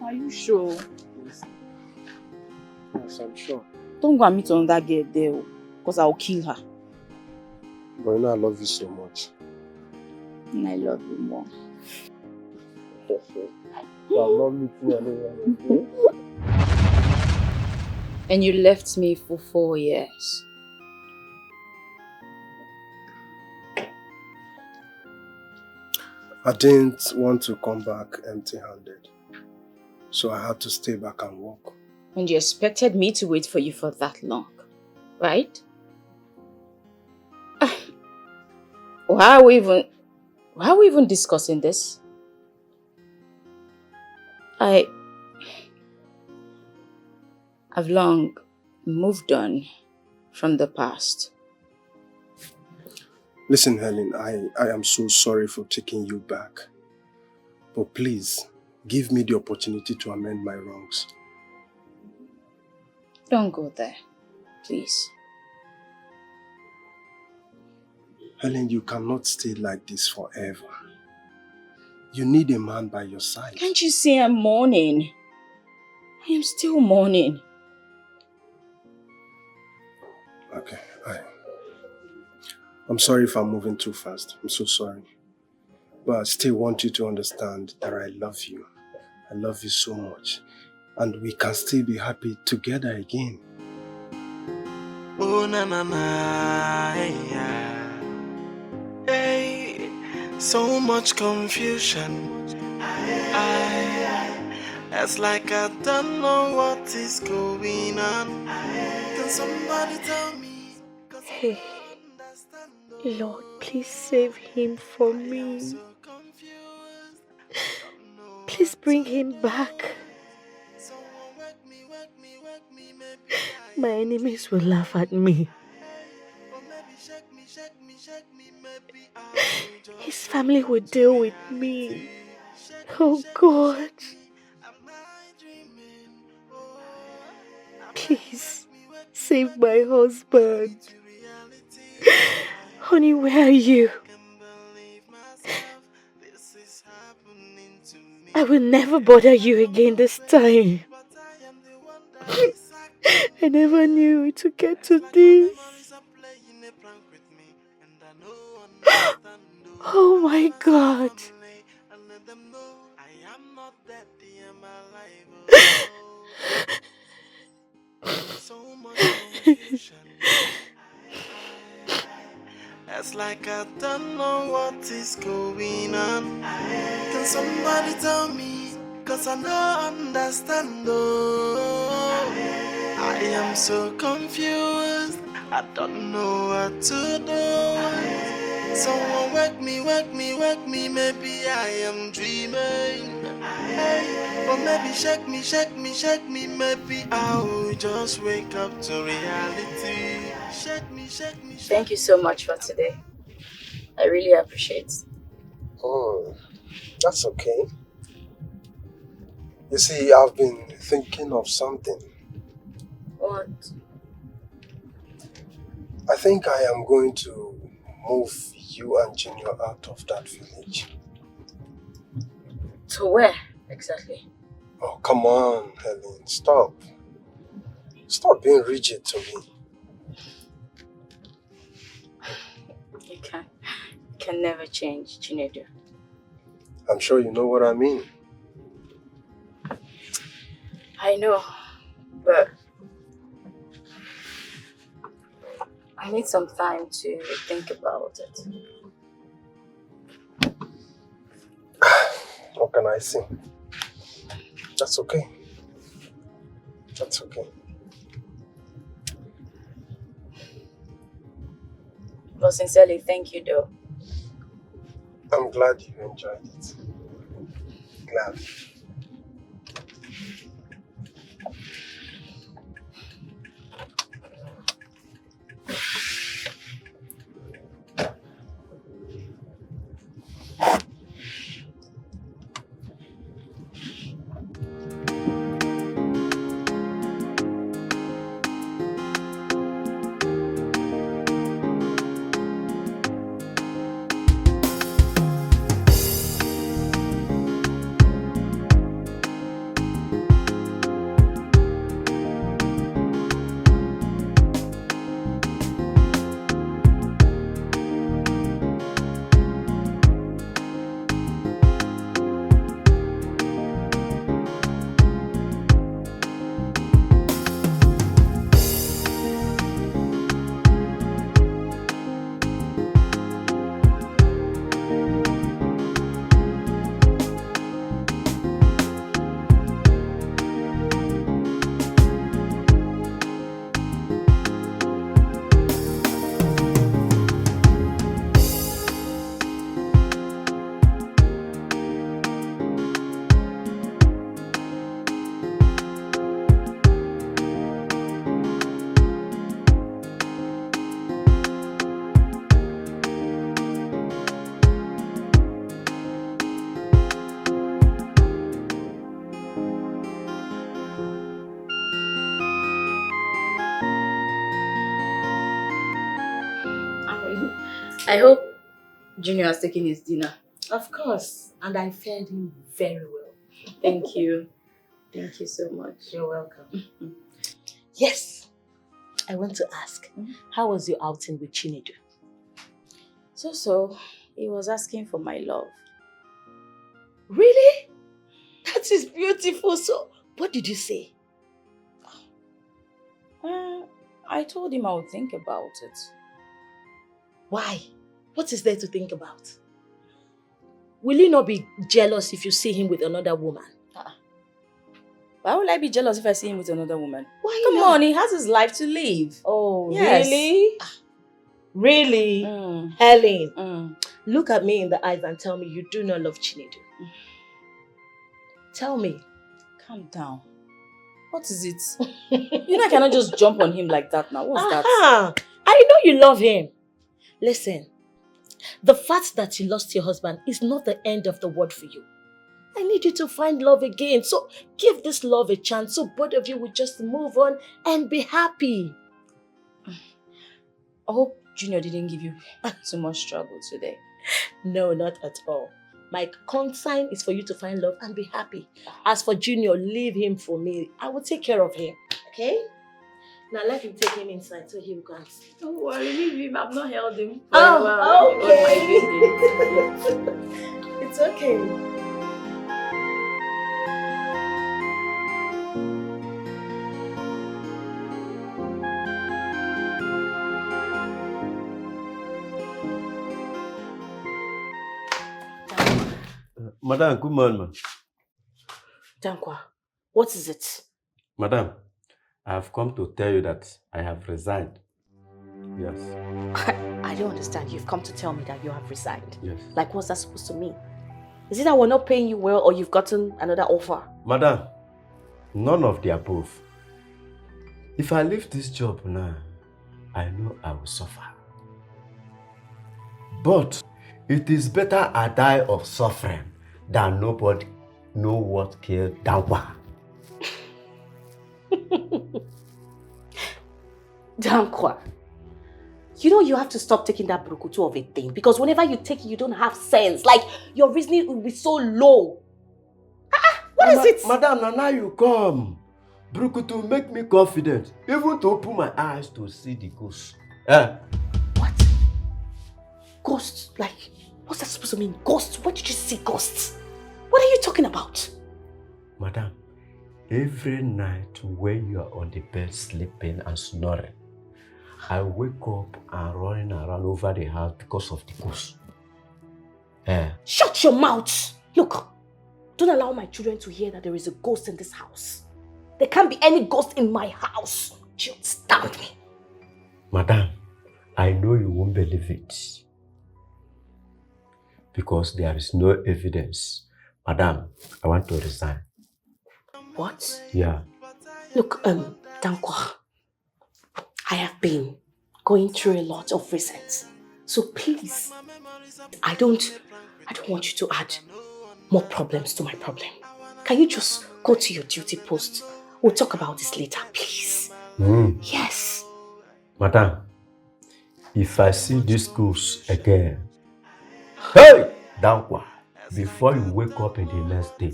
Are you sure? Yes, I'm sure. Don't go and meet another girl there, because I will kill her. But you know I love you so much. And I love you more. So I'm not meeting anyone, okay? And you left me for 4 years. I didn't want to come back empty-handed. So I had to stay back and work. And you expected me to wait for you for that long, right? Why are we even discussing this? I've long moved on from the past. Listen, Helen, I am so sorry for taking you back. But please, give me the opportunity to amend my wrongs. Don't go there, please. Helen, you cannot stay like this forever. You need a man by your side. Can't you see I'm mourning? I am still mourning. Okay, I'm sorry if I'm moving too fast. I'm so sorry. But I still want you to understand that I love you. I love you so much. And we can still be happy together again. Oh, na na na, yeah. Hey, so much confusion. It's like I don't know what is going on. Can somebody tell me? Hey, Lord, please save him for me. Please bring him back. My enemies will laugh at me. His family will deal with me. Oh God. Please, save my husband. Honey, where are you? I will never bother you again this time. I never knew it would get to this. Oh my God. It's like I don't know what is going on. Can somebody tell me? Cause I don't understand. Oh, I am so confused. I don't know what to do. Someone wake me, wake me, wake me. Maybe I am dreaming. Hey, or maybe shake me, shake me, shake me. Maybe I will just wake up to reality. Shake me, shake me. Thank you so much for today. I really appreciate it. Oh, that's okay. You see, I've been thinking of something. What? I think I am going to move you and Junior out of that village. To where exactly? Oh, come on, Helen, stop. Stop being rigid to me. You can never change, Chinedu. I'm sure you know what I mean. I know, but I need some time to think about it. What can I say? That's okay. That's okay. But sincerely, thank you though. I'm glad you enjoyed it. Glad. I hope Junior has taken his dinner. Of course. And I fed him very well. Thank you. Thank you so much. You're welcome. Yes. I want to ask, how was your outing with Chinedu? So, he was asking for my love. Really? That is beautiful. So, what did you say? I told him I would think about it. Why? What is there to think about? Will you not be jealous if you see him with another woman? Why would I be jealous if I see him with another woman? Why Come not? on, he has his life to live. Oh, Yes. really? Really? Helen, look at me in the eyes and tell me you do not love Chinedu. Tell me. Calm down. What is it? You know I cannot just jump on him like that now. What's that? I know you love him. Listen, the fact that you lost your husband is not the end of the world for you. I need you to find love again. So give this love a chance so both of you will just move on and be happy. I hope Junior didn't give you too much trouble today. No, not at all. My consign is for you to find love and be happy. As for Junior, leave him for me. I will take care of him. Okay? Now let him take him inside so he will go and sleep. Don't worry, leave him. I've not held him. Oh, okay. It's okay. Madam, good morning, ma'am. Dankwa, what is it? Madam, I have come to tell you that I have resigned. Yes. I don't understand. You've come to tell me that you have resigned. Yes. Like, what's that supposed to mean? Is it that we're not paying you well or you've gotten another offer? Madam, none of the above. If I leave this job now, I know I will suffer. But it is better I die of suffering than nobody know what killed Dankwa. Dankwa, you know you have to stop taking that brukutu of a thing, because whenever you take it, you don't have sense. Like, your reasoning will be so low. What is it? Madam, now you come. Brukutu make me confident, even to open my eyes to see the ghost. What? Ghosts? Like, what's that supposed to mean? Ghosts? Where did you see ghosts? What are you talking about? Madam, every night when you are on the bed sleeping and snoring, I wake up and running around over the house because of the ghost. Shut your mouth! Look, don't allow my children to hear that there is a ghost in this house. There can't be any ghost in my house. You understand me? Madam, I know you won't believe it. Because there is no evidence. Madam, I want to resign. What? Yeah. Look, Dankwa, I have been going through a lot of recent. So please, I don't want you to add more problems to my problem. Can you just go to your duty post? We'll talk about this later, please. Yes. Madam, if I see this ghost again, hey, Dankwa, before you wake up in the next day,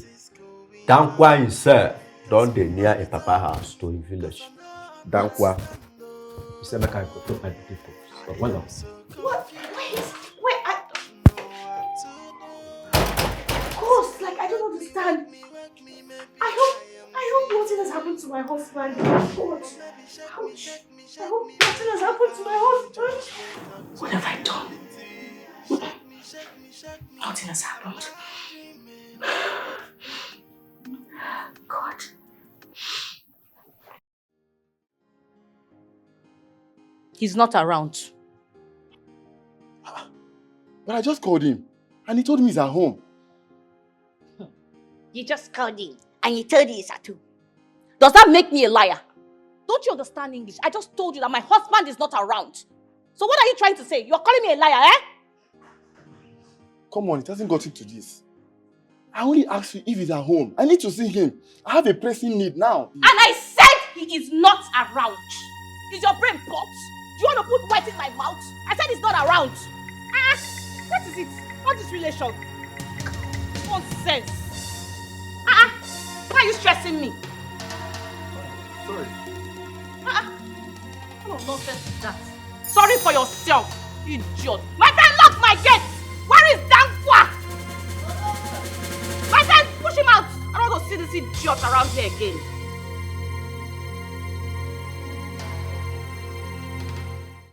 Dankwa himself don't dey near a papa house to a village. Dankwa, you say make I go to my people. So one of What? Wait, Ghost, like, I don't understand. I hope nothing has happened to my husband. God, ouch. I hope nothing has happened to my husband. What have I done? Nothing has happened. God. He's not around. But I just called him, and he told me he's at home. You just called him and he told you he's at home. Does that make me a liar? Don't you understand English? I just told you that my husband is not around. So what are you trying to say? You're calling me a liar, eh? Come on, it hasn't got into this. I only asked you if he's at home. I need to see him. I have a pressing need now. And I said he is not around. Is your brain popped? Do you want to put words in my mouth? I said he's not around. What is it? What is relation? Nonsense. Why are you stressing me? Sorry. What of nonsense is that? Sorry for yourself, idiot. My friend locked my gate. Where is Dankwa? My friend, push him out. I don't want to see this idiot around here again.